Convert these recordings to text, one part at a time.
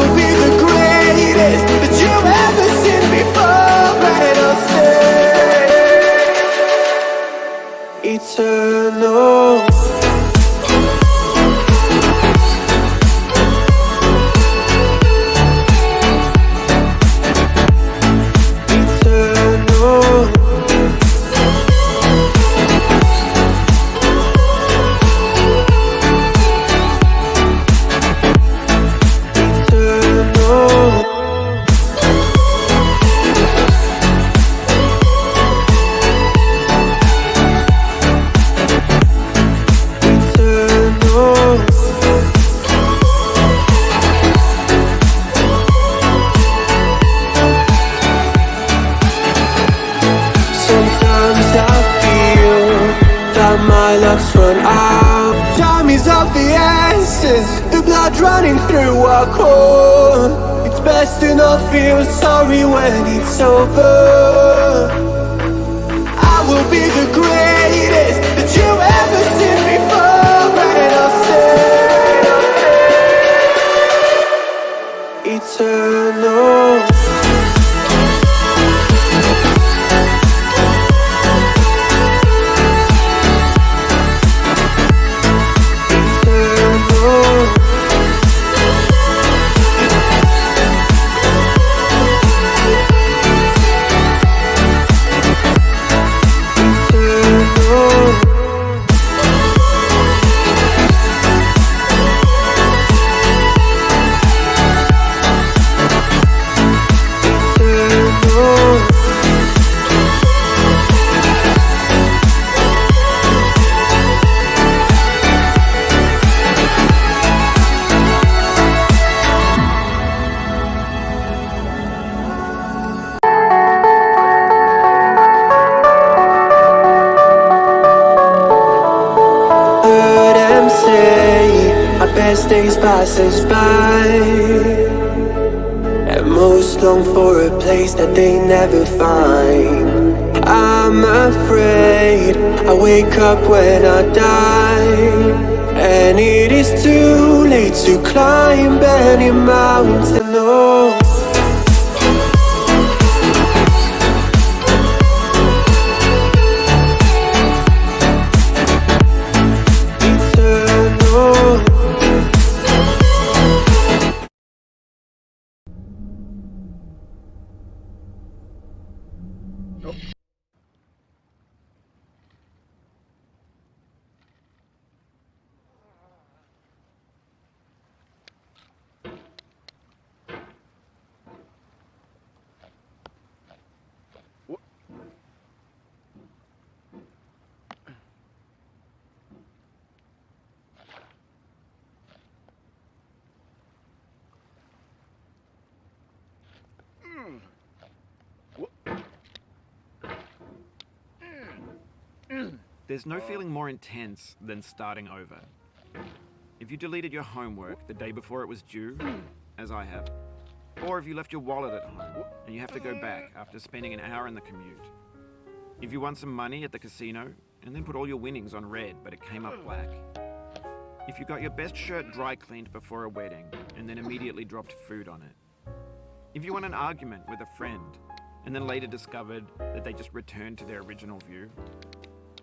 will be the greatest that you ever seen before, and I'll stay eternal. My luck's run out. Time is of the essence, the blood running through our core. It's best to not feel sorry when it's over. I will be the greatest that you ever seen before, and I'll stay eternal. Best days pass us by, and most long for a place that they never find. I'm afraid I wake up when I die, and it is too late to climb any mountain. Oh, There's no feeling more intense than starting over. If you deleted your homework the day before it was due, as I have, or if you left your wallet at home and you have to go back after spending an hour in the commute. If you won some money at the casino and then put all your winnings on red but it came up black. If you got your best shirt dry cleaned before a wedding and then immediately dropped food on it. If you won an argument with a friend and then later discovered that they just returned to their original view.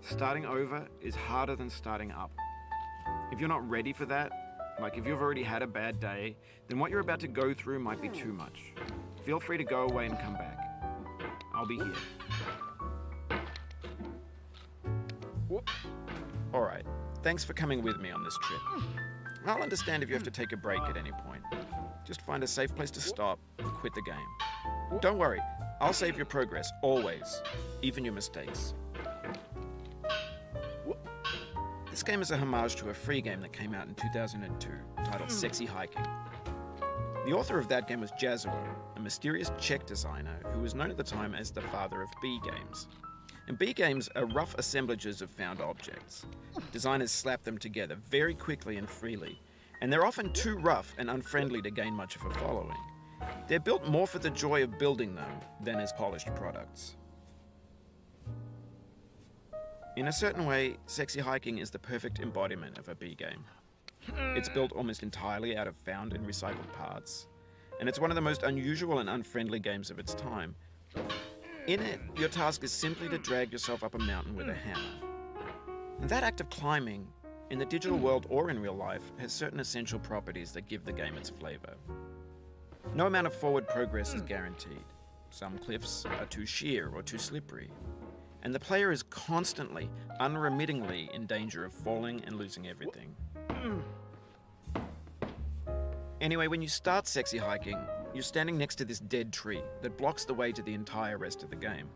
Starting over is harder than starting up. If you're not ready for that, like if you've already had a bad day, then what you're about to go through might be too much. Feel free to go away and come back. I'll be here. Alright, thanks for coming with me on this trip. I'll understand if you have to take a break at any point. Just find a safe place to stop and quit the game. Don't worry, I'll save your progress, always, even your mistakes. This game is a homage to a free game that came out in 2002, titled Sexy Hiking. The author of that game was Jazuo, a mysterious Czech designer who was known at the time as the father of B games. And B games are rough assemblages of found objects. Designers slap them together very quickly and freely, and they're often too rough and unfriendly to gain much of a following. They're built more for the joy of building them than as polished products. In a certain way, Sexy Hiking is the perfect embodiment of a B game. It's built almost entirely out of found and recycled parts, and it's one of the most unusual and unfriendly games of its time. In it, your task is simply to drag yourself up a mountain with a hammer. And that act of climbing, in the digital world or in real life, has certain essential properties that give the game its flavor. No amount of forward progress is guaranteed. Some cliffs are too sheer or too slippery, and the player is constantly, unremittingly in danger of falling and losing everything. Anyway, when you start sexy hiking, you're standing next to this dead tree that blocks the way to the entire rest of the game.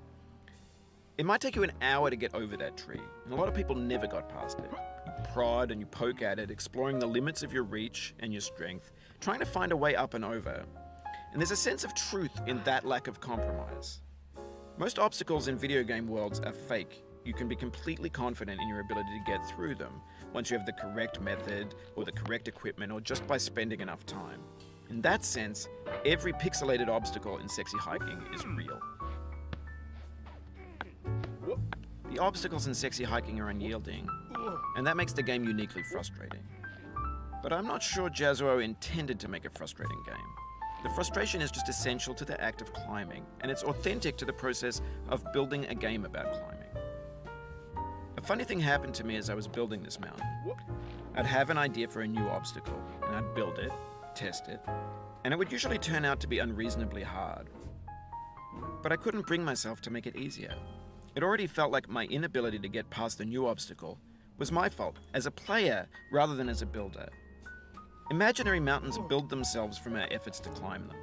It might take you an hour to get over that tree, and a lot of people never got past it. You prod and you poke at it, exploring the limits of your reach and your strength, trying to find a way up and over. And there's a sense of truth in that lack of compromise. Most obstacles in video game worlds are fake. You can be completely confident in your ability to get through them once you have the correct method or the correct equipment or just by spending enough time. In that sense, every pixelated obstacle in sexy hiking is real. The obstacles in sexy hiking are unyielding, and that makes the game uniquely frustrating. But I'm not sure Jazzuo intended to make a frustrating game. The frustration is just essential to the act of climbing, and it's authentic to the process of building a game about climbing. A funny thing happened to me as I was building this mountain. I'd have an idea for a new obstacle, and I'd build it, test it, and it would usually turn out to be unreasonably hard. But I couldn't bring myself to make it easier. It already felt like my inability to get past the new obstacle was my fault as a player rather than as a builder. Imaginary mountains build themselves from our efforts to climb them,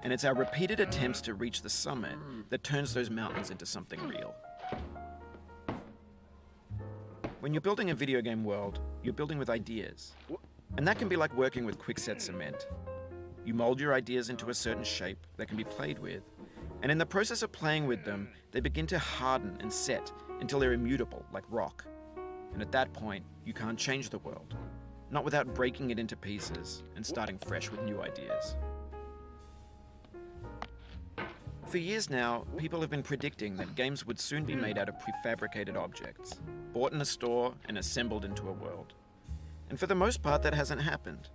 and it's our repeated attempts to reach the summit that turns those mountains into something real. When you're building a video game world, you're building with ideas, and that can be like working with quickset cement. You mold your ideas into a certain shape that can be played with, and in the process of playing with them, they begin to harden and set until they're immutable, like rock. And at that point, you can't change the world. Not without breaking it into pieces and starting fresh with new ideas. For years now, people have been predicting that games would soon be made out of prefabricated objects, bought in a store and assembled into a world. And for the most part, that hasn't happened,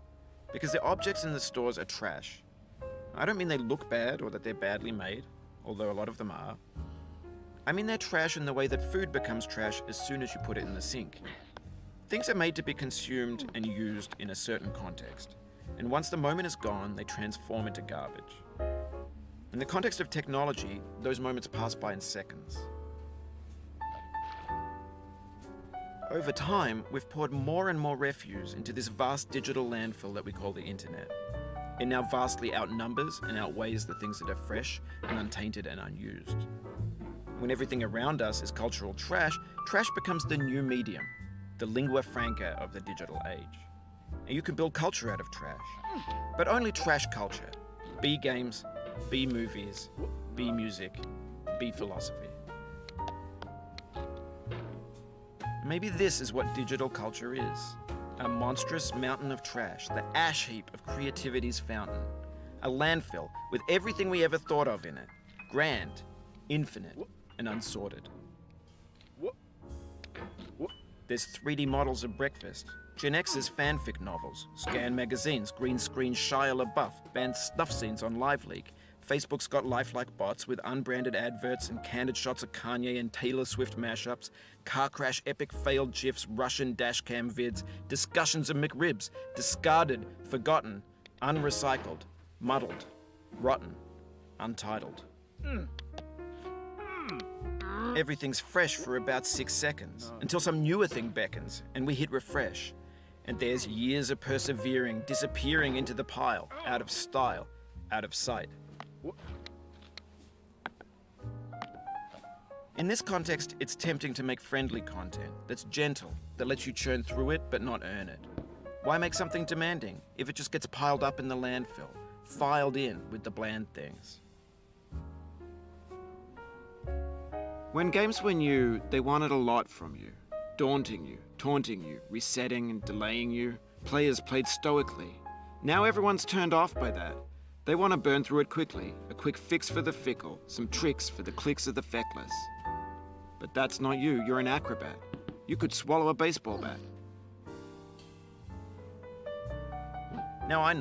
because the objects in the stores are trash. I don't mean they look bad or that they're badly made, although a lot of them are. I mean they're trash in the way that food becomes trash as soon as you put it in the sink. Things are made to be consumed and used in a certain context, and once the moment is gone, they transform into garbage. In the context of technology, those moments pass by in seconds. Over time, we've poured more and more refuse into this vast digital landfill that we call the internet. It now vastly outnumbers and outweighs the things that are fresh and untainted and unused. When everything around us is cultural trash, trash becomes the new medium, the lingua franca of the digital age. And you can build culture out of trash, but only trash culture. B games, B movies, B music, B philosophy. Maybe this is what digital culture is. A monstrous mountain of trash, the ash heap of creativity's fountain. A landfill with everything we ever thought of in it. Grand, infinite, and unsorted. There's 3D models of breakfast, Gen X's fanfic novels, scan magazines, green screen Shia LaBeouf, banned snuff scenes on LiveLeak. Facebook's got lifelike bots with unbranded adverts and candid shots of Kanye and Taylor Swift mashups, car crash epic failed GIFs, Russian dashcam vids, discussions of McRibs, discarded, forgotten, unrecycled, muddled, rotten, untitled. Everything's fresh for about 6 seconds, until some newer thing beckons, and we hit refresh. And there's years of persevering, disappearing into the pile, out of style, out of sight. In this context, it's tempting to make friendly content that's gentle, that lets you churn through it but not earn it. Why make something demanding if it just gets piled up in the landfill, filed in with the bland things? When games were new, they wanted a lot from you. Daunting you, taunting you, resetting and delaying you. Players played stoically. Now everyone's turned off by that. They want to burn through it quickly, a quick fix for the fickle, some tricks for the clicks of the feckless. But that's not you, you're an acrobat. You could swallow a baseball bat. Now I know